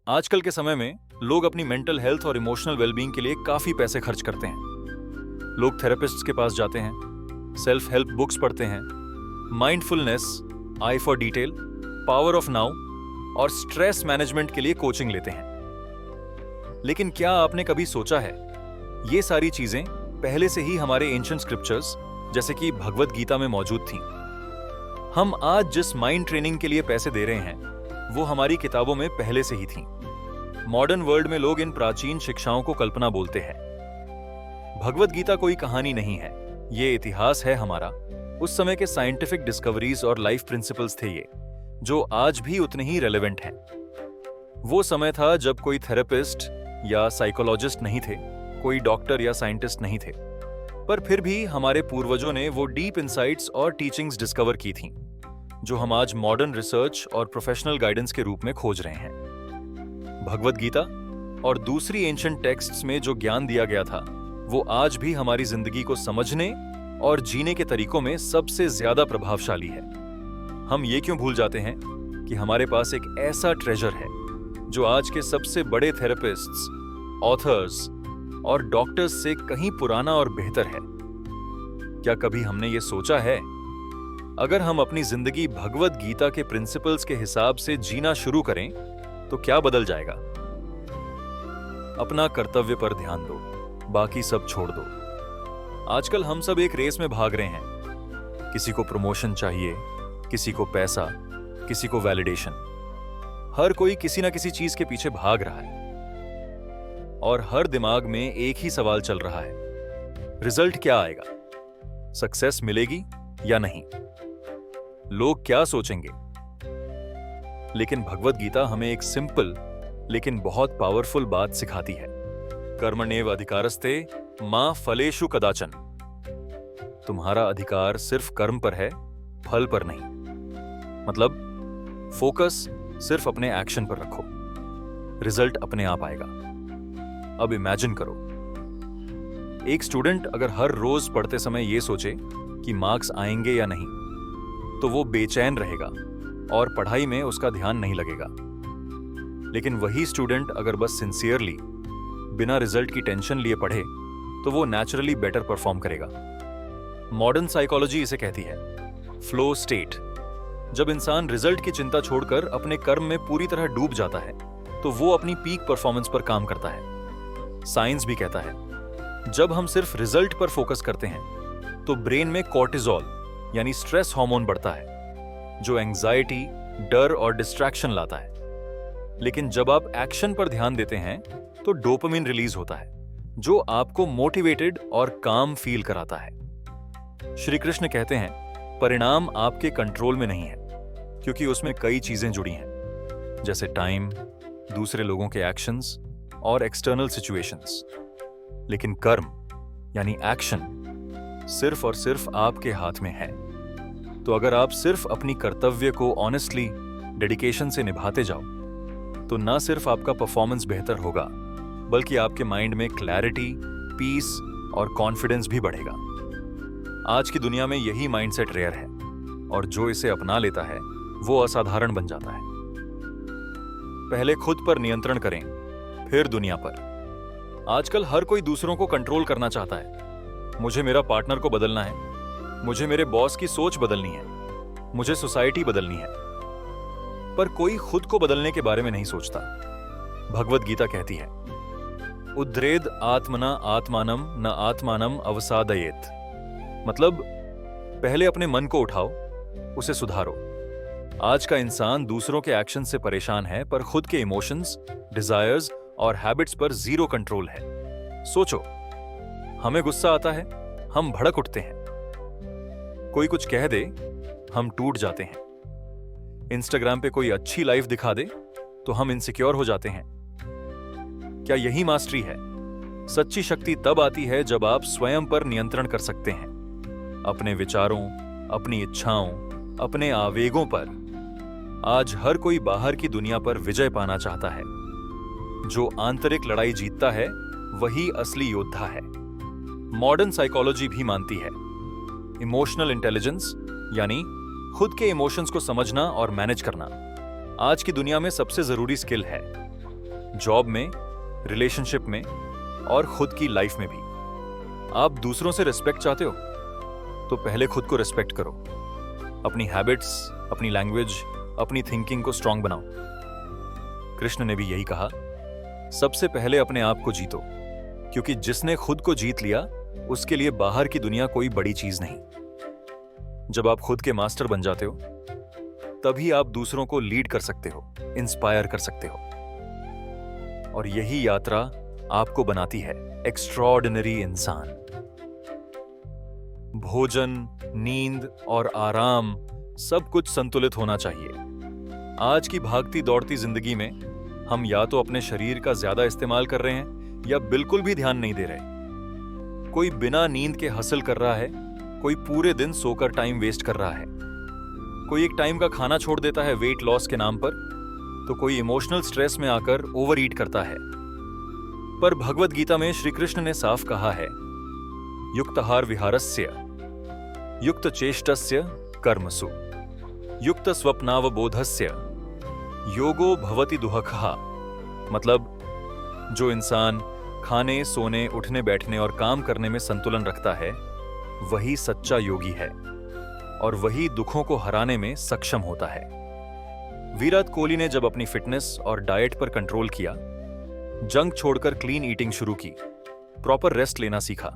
आजकल के समय में लोग अपनी मेंटल हेल्थ और इमोशनल वेलबींग के लिए काफी पैसे खर्च करते हैं। लोग थेरेपिस्ट्स के पास जाते हैं, सेल्फ हेल्प बुक्स पढ़ते हैं, mindfulness, I for detail, power of now और स्ट्रेस मैनेजमेंट के लिए कोचिंग लेते हैं। लेकिन क्या आपने कभी सोचा है ये सारी चीजें पहले से ही हमारे एंशिएंट स्क्रिप्चर्स जैसे कि भगवत गीता में मौजूद थीं? हम आज जिस माइंड ट्रेनिंग के लिए पैसे दे रहे हैं वो हमारी किताबों में पहले से ही थीं। मॉडर्न वर्ल्ड में लोग इन प्राचीन शिक्षाओं को कल्पना बोलते हैं। भगवत गीता कोई कहानी नहीं है, ये इतिहास है हमारा। उस समय के साइंटिफिक डिस्कवरीज और लाइफ प्रिंसिपल्स थे ये, जो आज भी उतने ही रेलेवेंट हैं। वो समय था जब कोई थेरेपिस्ट या साइकोलॉजिस्ट नहीं थे, कोई डॉक्टर या साइंटिस्ट नहीं थे, पर फिर भी हमारे पूर्वजों ने वो डीप इंसाइट्स और टीचिंग्स डिस्कवर की थीं, जो हम आज मॉडर्न रिसर्च और प्रोफेशनल गाइडेंस के रूप में खोज रहे हैं। भगवत गीता और दूसरी एंशिएंट टेक्स्ट्स में जो ज्ञान दिया गया था वो आज भी हमारी जिंदगी को समझने और जीने के तरीकों में सबसे ज्यादा प्रभावशाली है। हम ये क्यों भूल जाते हैं कि हमारे पास एक ऐसा ट्रेजर है जो आज के सबसे बड़े थेरेपिस्ट्स, ऑथर्स और डॉक्टर्स से कहीं पुराना और बेहतर है। क्या कभी हमने ये सोचा है, अगर हम अपनी जिंदगी भगवत गीता के प्रिंसिपल्स के हिसाब से जीना शुरू करें तो क्या बदल जाएगा? अपना कर्तव्य पर ध्यान दो, बाकी सब छोड़ दो। आजकल हम सब एक रेस में भाग रहे हैं। किसी को प्रमोशन चाहिए, किसी को पैसा, किसी को वैलिडेशन। हर कोई किसी ना किसी चीज के पीछे भाग रहा है और हर दिमाग में एक ही सवाल चल रहा है, रिजल्ट क्या आएगा? सक्सेस मिलेगी या नहीं? लोग क्या सोचेंगे? लेकिन भगवत गीता हमें एक सिंपल लेकिन बहुत पावरफुल बात सिखाती है। कर्मण्येव अधिकारस्ते मा फलेषु कदाचन। तुम्हारा अधिकार सिर्फ कर्म पर है, फल पर नहीं। मतलब फोकस सिर्फ अपने एक्शन पर रखो, रिजल्ट अपने आप आएगा। अब इमेजिन करो, एक स्टूडेंट अगर हर रोज पढ़ते समय यह सोचे कि मार्क्स आएंगे या नहीं, तो वो बेचैन रहेगा और पढ़ाई में उसका ध्यान नहीं लगेगा। लेकिन वही स्टूडेंट अगर बस सिंसियरली बिना रिजल्ट की टेंशन लिए पढ़े तो वो नेचुरली बेटर परफॉर्म करेगा। मॉडर्न साइकोलॉजी इसे कहती है फ्लो स्टेट। जब इंसान रिजल्ट की चिंता छोड़कर अपने कर्म में पूरी तरह डूब जाता है तो वो अपनी पीक परफॉर्मेंस पर काम करता है। साइंस भी कहता है जब हम सिर्फ रिजल्ट पर फोकस करते हैं तो ब्रेन में कॉर्टिजोल यानी स्ट्रेस हार्मोन बढ़ता है, जो एंजाइटी, डर और डिस्ट्रैक्शन लाता है। लेकिन जब आप एक्शन पर ध्यान देते हैं तो डोपामिन रिलीज होता है, जो आपको मोटिवेटेड और काम फील कराता है। श्री कृष्ण कहते हैं परिणाम आपके कंट्रोल में नहीं है, क्योंकि उसमें कई चीजें जुड़ी हैं, जैसे टाइम, दूसरे लोगों के एक्शंस और एक्सटर्नल सिचुएशंस। लेकिन कर्म यानी एक्शन सिर्फ और सिर्फ आपके हाथ में है। तो अगर आप सिर्फ अपनी कर्तव्य को ऑनेस्टली, डेडिकेशन से निभाते जाओ तो ना सिर्फ आपका परफॉर्मेंस बेहतर होगा, बल्कि आपके माइंड में क्लैरिटी, पीस और कॉन्फिडेंस भी बढ़ेगा। आज की दुनिया में यही माइंडसेट रेयर है और जो इसे अपना लेता है वो असाधारण बन जाता है। पहले खुद पर नियंत्रण करें, फिर दुनिया पर। आजकल हर कोई दूसरों को कंट्रोल करना चाहता है। मुझे मेरा पार्टनर को बदलना है, मुझे मेरे बॉस की सोच बदलनी है, मुझे सोसाइटी बदलनी है, पर कोई खुद को बदलने के बारे में नहीं सोचता। भगवत गीता कहती है उद्रेद आत्मना आत्मानम न आत्मानम अवसादयेत। मतलब पहले अपने मन को उठाओ, उसे सुधारो। आज का इंसान दूसरों के एक्शन से परेशान है, पर खुद के इमोशंस, डिजायर्स और हैबिट्स पर जीरो कंट्रोल है। सोचो, हमें गुस्सा आता है, हम भड़क उठते हैं। कोई कुछ कह दे, हम टूट जाते हैं। इंस्टाग्राम पे कोई अच्छी लाइफ दिखा दे तो हम इनसिक्योर हो जाते हैं। क्या यही मास्टरी है? सच्ची शक्ति तब आती है जब आप स्वयं पर नियंत्रण कर सकते हैं, अपने विचारों, अपनी इच्छाओं, अपने आवेगों पर। आज हर कोई बाहर की दुनिया पर विजय पाना चाहता है। जो आंतरिक लड़ाई जीतता है वही असली योद्धा है। मॉडर्न साइकोलॉजी भी मानती है इमोशनल इंटेलिजेंस यानी खुद के इमोशंस को समझना और मैनेज करना आज की दुनिया में सबसे जरूरी स्किल है। जॉब में, रिलेशनशिप में और खुद की लाइफ में भी। आप दूसरों से रिस्पेक्ट चाहते हो तो पहले खुद को रिस्पेक्ट करो। अपनी हैबिट्स, अपनी लैंग्वेज, अपनी थिंकिंग को स्ट्रांग बनाओ। कृष्ण ने भी यही कहा, सबसे पहले अपने आप को जीतो, क्योंकि जिसने खुद को जीत लिया उसके लिए बाहर की दुनिया कोई बड़ी चीज नहीं। जब आप खुद के मास्टर बन जाते हो तभी आप दूसरों को लीड कर सकते हो, इंस्पायर कर सकते हो। और यही यात्रा आपको बनाती है एक्स्ट्रॉर्डिनरी इंसान। भोजन, नींद और आराम सब कुछ संतुलित होना चाहिए। आज की भागती दौड़ती जिंदगी में हम या तो अपने शरीर का ज्यादा इस्तेमाल कर रहे हैं या बिल्कुल भी ध्यान नहीं दे रहे। कोई बिना नींद के हसल कर रहा है, कोई पूरे दिन सोकर टाइम वेस्ट कर रहा है, कोई एक टाइम का खाना छोड़ देता है वेट लॉस के नाम पर, तो कोई इमोशनल स्ट्रेस में आकर ओवर ईट करता है। पर भगवत गीता में श्री कृष्ण ने साफ कहा है, युक्ताहार विहारस्य युक्त चेष्टस्य कर्मसु युक्त स्वप्नावबोधस्य योगो भवति दुहखः। मतलब जो इंसान खाने, सोने, उठने बैठने और काम करने में संतुलन रखता है वही सच्चा योगी है और वही दुखों को हराने में सक्षम होता है। विराट कोहली ने जब अपनी फिटनेस और डाइट पर कंट्रोल किया, जंक छोड़कर क्लीन ईटिंग शुरू की, प्रॉपर रेस्ट लेना सीखा,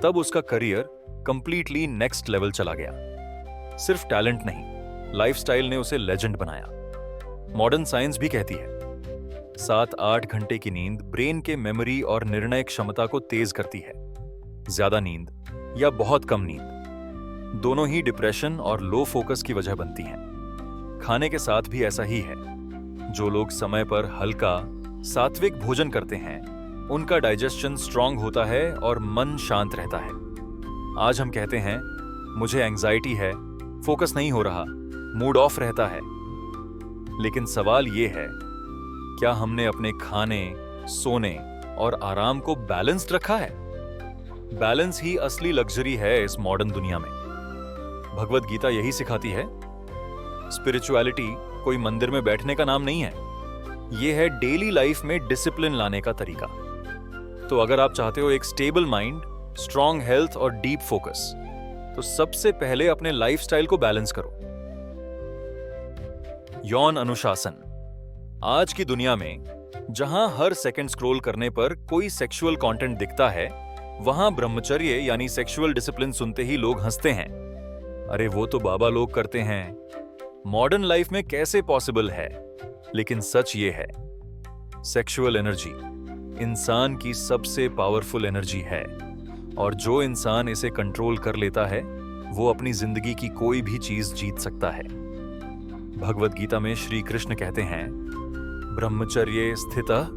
तब उसका करियर कंप्लीटली नेक्स्ट लेवल चला गया। सिर्फ टैलेंट नहीं, लाइफस्टाइल ने उसे लेजेंड बनाया। मॉडर्न साइंस भी कहती है 7-8 घंटे की नींद ब्रेन के मेमोरी और निर्णय क्षमता को तेज करती है। ज्यादा नींद या बहुत कम नींद दोनों ही डिप्रेशन और लो फोकस की वजह बनती हैं। खाने के साथ भी ऐसा ही है। जो लोग समय पर हल्का, सात्विक भोजन करते हैं उनका डाइजेशन स्ट्रांग होता है और मन शांत रहता है। आज हम कहते हैं मुझे एंजाइटी है, फोकस नहीं हो रहा, मूड ऑफ रहता है। लेकिन सवाल यह है, क्या हमने अपने खाने, सोने और आराम को बैलेंस्ड रखा है? बैलेंस ही असली लग्जरी है इस मॉडर्न दुनिया में। भगवत गीता यही सिखाती है। स्पिरिचुअलिटी कोई मंदिर में बैठने का नाम नहीं है, यह है डेली लाइफ में डिसिप्लिन लाने का तरीका। तो अगर आप चाहते हो एक स्टेबल माइंड, स्ट्रांग हेल्थ और डीप फोकस, तो सबसे पहले अपने लाइफस्टाइल को बैलेंस करो। यौन अनुशासन। आज की दुनिया में जहां हर सेकंड स्क्रॉल करने पर कोई सेक्सुअल कंटेंट दिखता है, वहां ब्रह्मचर्य यानी सेक्सुअल डिसिप्लिन सुनते ही लोग हंसते हैं। अरे वो तो बाबा लोग करते हैं, मॉडर्न लाइफ में कैसे पॉसिबल है? लेकिन सच ये है, सेक्सुअल एनर्जी इंसान की सबसे पावरफुल एनर्जी है और जो इंसान इसे कंट्रोल कर लेता है वो अपनी जिंदगी की कोई भी चीज जीत सकता है। भगवत गीता में श्री कृष्ण कहते हैं, ब्रह्मचर्ये स्थितः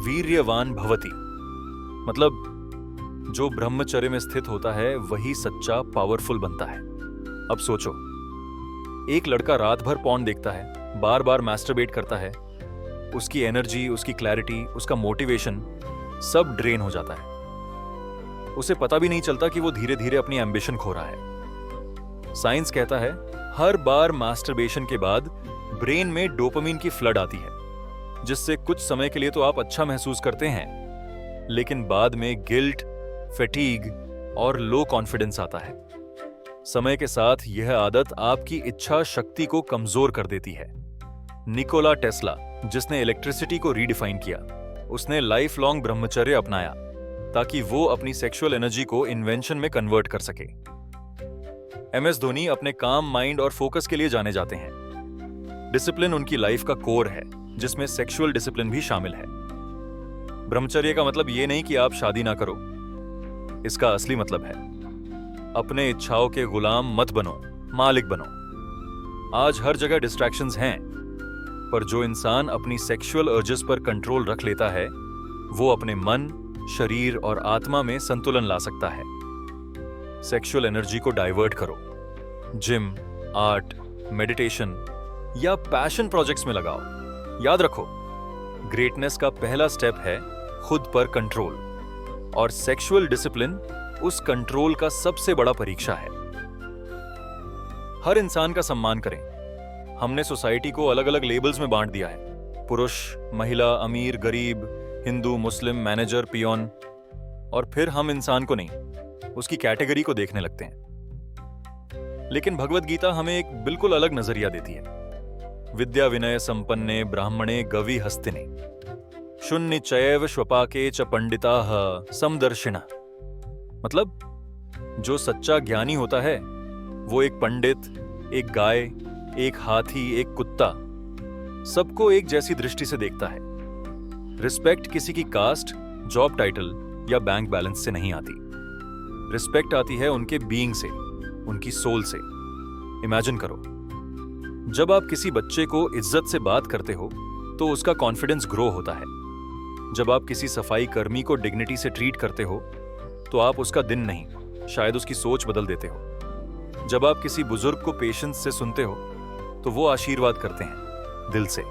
वीर्यवान भवति। मतलब जो ब्रह्मचर्य में स्थित होता है वही सच्चा पावरफुल बनता है। अब सोचो, एक लड़का रात भर पॉर्न देखता है, बार बार मैस्टरबेट करता है, उसकी एनर्जी, उसकी क्लैरिटी, उसका मोटिवेशन सब ड्रेन हो जाता है। उसे पता भी नहीं चलता कि वो धीरे धीरे अपनी एम्बिशन खो रहा है। साइंस कहता है हर बार मास्टरबेशन के बाद ब्रेन में डोपामिन की फ्लड आती है, जिससे कुछ समय के लिए तो आप अच्छा महसूस करते हैं, लेकिन बाद में गिल्ट, फैटीग और लो कॉन्फिडेंस आता है। समय के साथ यह आदत आपकी इच्छा शक्ति को कमजोर कर देती है। निकोला टेस्ला, जिसने इलेक्ट्रिसिटी को रीडिफाइन किया, उसने लाइफ लॉन्ग ब्रह्मचर्य अपनाया ताकि वो अपनी सेक्सुअल एनर्जी को इन्वेंशन में कन्वर्ट कर सके। MS धोनी अपने काम, माइंड और फोकस के लिए जाने जाते हैं। डिसिप्लिन उनकी लाइफ का कोर है, जिसमें सेक्सुअल डिसिप्लिन भी शामिल है। ब्रह्मचर्य का मतलब ये नहीं कि आप शादी ना करो। इसका असली मतलब है अपने इच्छाओं के गुलाम मत बनो, मालिक बनो। आज हर जगह डिस्ट्रैक्शंस हैं, पर जो इंसान अपनी सेक्सुअल अर्जेस पर कंट्रोल रख लेता है वो अपने मन, शरीर और आत्मा में संतुलन ला सकता है। सेक्सुअल एनर्जी को डाइवर्ट करो, जिम, आर्ट, मेडिटेशन या पैशन प्रोजेक्ट्स में लगाओ। याद रखो, ग्रेटनेस का पहला स्टेप है खुद पर कंट्रोल, और सेक्सुअल डिसिप्लिन उस कंट्रोल का सबसे बड़ा परीक्षा है। हर इंसान का सम्मान करें। हमने सोसाइटी को अलग अलग लेबल्स में बांट दिया है। पुरुष, महिला, अमीर, गरीब, हिंदू, मुस्लिम, मैनेजर, पियोन, और फिर हम इंसान को नहीं, उसकी कैटेगरी को देखने लगते हैं। लेकिन भगवद गीता हमें एक बिल्कुल अलग नजरिया देती है। विद्या विनय संपन्ने ब्राह्मणे गवि हस्तिने शून्य चैव श्वपाके च पंडिताः समदर्शिनः। मतलब जो सच्चा ज्ञानी होता है वो एक पंडित, एक गाय, एक हाथी, एक कुत्ता, सबको एक जैसी दृष्टि से देखता है। रिस्पेक्ट किसी की कास्ट, जॉब टाइटल या बैंक बैलेंस से नहीं आती। रिस्पेक्ट आती है उनके बीइंग से, उनकी सोल से। इमेजिन करो, जब आप किसी बच्चे को इज्जत से बात करते हो तो उसका कॉन्फिडेंस ग्रो होता है। जब आप किसी सफाई कर्मी को डिग्निटी से ट्रीट करते हो तो आप उसका दिन नहीं, शायद उसकी सोच बदल देते हो। जब आप किसी बुजुर्ग को पेशेंस से सुनते हो तो वो आशीर्वाद करते हैं दिल से।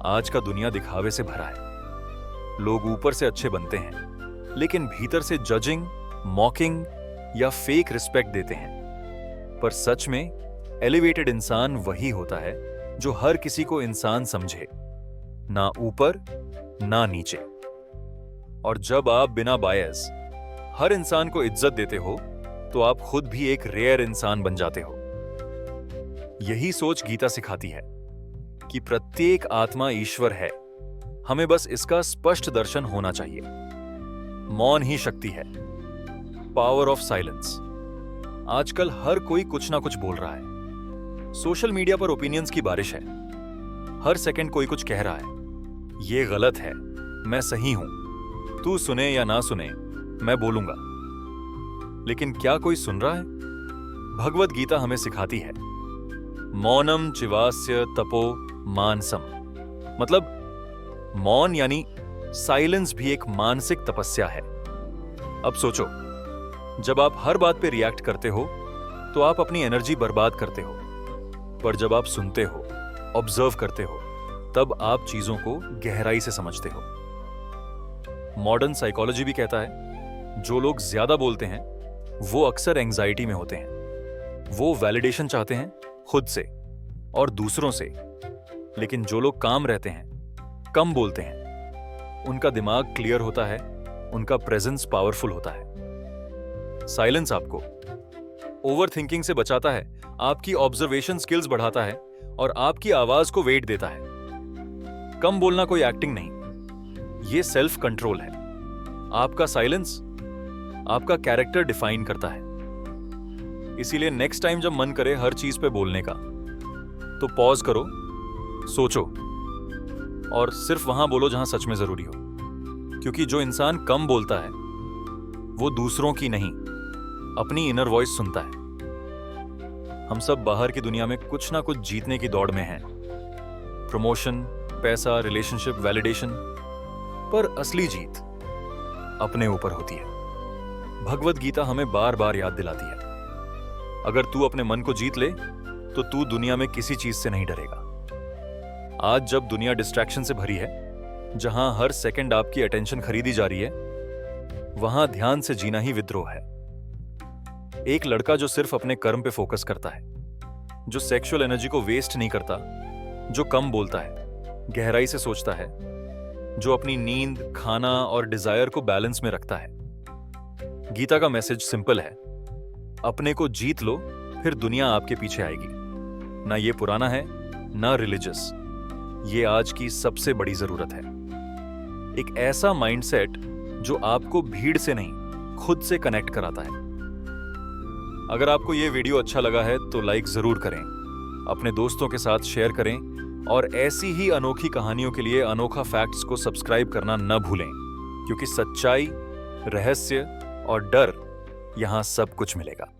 आज का दुनिया दिखावे से भरा है। लोग ऊपर से अच्छे बनते हैं लेकिन भीतर से जजिंग, मॉकिंग या फेक रिस्पेक्ट देते हैं। पर सच में एलिवेटेड इंसान वही होता है जो हर किसी को इंसान समझे, ना ऊपर ना नीचे। और जब आप बिना बायस हर इंसान को इज्जत देते हो तो आप खुद भी एक रेयर इंसान बन जाते हो। यही सोच गीता सिखाती है कि प्रत्येक आत्मा ईश्वर है, हमें बस इसका स्पष्ट दर्शन होना चाहिए। मौन ही शक्ति है, पावर ऑफ साइलेंस। आजकल हर कोई कुछ ना कुछ बोल रहा है। सोशल मीडिया पर ओपिनियंस की बारिश है। हर सेकंड कोई कुछ कह रहा है, ये गलत है, मैं सही हूं, तू सुने या ना सुने मैं बोलूंगा। लेकिन क्या कोई सुन रहा है? भगवद गीता हमें सिखाती है मौनम चिवास्य तपो मानसम। मतलब मौन यानी साइलेंस भी एक मानसिक तपस्या है। अब सोचो, जब आप हर बात पे रिएक्ट करते हो तो आप अपनी एनर्जी बर्बाद करते हो। पर जब आप सुनते हो, ऑब्जर्व करते हो, तब आप चीजों को गहराई से समझते हो। मॉडर्न साइकोलॉजी भी कहता है जो लोग ज्यादा बोलते हैं वो अक्सर एंजाइटी में होते हैं। वो वैलिडेशन चाहते हैं खुद से और दूसरों से। लेकिन जो लोग काम रहते हैं, कम बोलते हैं, उनका दिमाग क्लियर होता है, उनका प्रेजेंस पावरफुल होता है। साइलेंस आपको ओवर थिंकिंग से बचाता है, आपकी ऑब्जर्वेशन स्किल्स बढ़ाता है और आपकी आवाज को वेट देता है। कम बोलना कोई एक्टिंग नहीं, ये सेल्फ कंट्रोल है। आपका साइलेंस आपका कैरेक्टर डिफाइन करता है। इसीलिए नेक्स्ट टाइम जब मन करे हर चीज पे बोलने का, तो पॉज करो, सोचो और सिर्फ वहां बोलो जहां सच में जरूरी हो। क्योंकि जो इंसान कम बोलता है वो दूसरों की नहीं, अपनी इनर वॉइस सुनता है। हम सब बाहर की दुनिया में कुछ ना कुछ जीतने की दौड़ में हैं। प्रमोशन, पैसा, रिलेशनशिप, वैलिडेशन। पर असली जीत अपने ऊपर होती है। भगवद गीता हमें बार बार याद दिलाती है, अगर तू अपने मन को जीत ले तो तू दुनिया में किसी चीज से नहीं डरेगा। आज जब दुनिया डिस्ट्रैक्शन से भरी है, जहां हर सेकंड आपकी अटेंशन खरीदी जा रही है, वहां ध्यान से जीना ही विद्रोह है। एक लड़का जो सिर्फ अपने कर्म पे फोकस करता है, जो सेक्सुअल एनर्जी को वेस्ट नहीं करता, जो कम बोलता है, गहराई से सोचता है, जो अपनी नींद, खाना और डिजायर को बैलेंस में रखता है। गीता का मैसेज सिंपल है, अपने को जीत लो, फिर दुनिया आपके पीछे आएगी। ना ये पुराना है, ना रिलीजियस, ये आज की सबसे बड़ी जरूरत है। एक ऐसा माइंडसेट जो आपको भीड़ से नहीं, खुद से कनेक्ट कराता है। अगर आपको ये वीडियो अच्छा लगा है तो लाइक जरूर करें, अपने दोस्तों के साथ शेयर करें और ऐसी ही अनोखी कहानियों के लिए अनोखा फैक्ट्स को सब्सक्राइब करना न भूलें, क्योंकि सच्चाई, रहस्य और डर, यहां सब कुछ मिलेगा।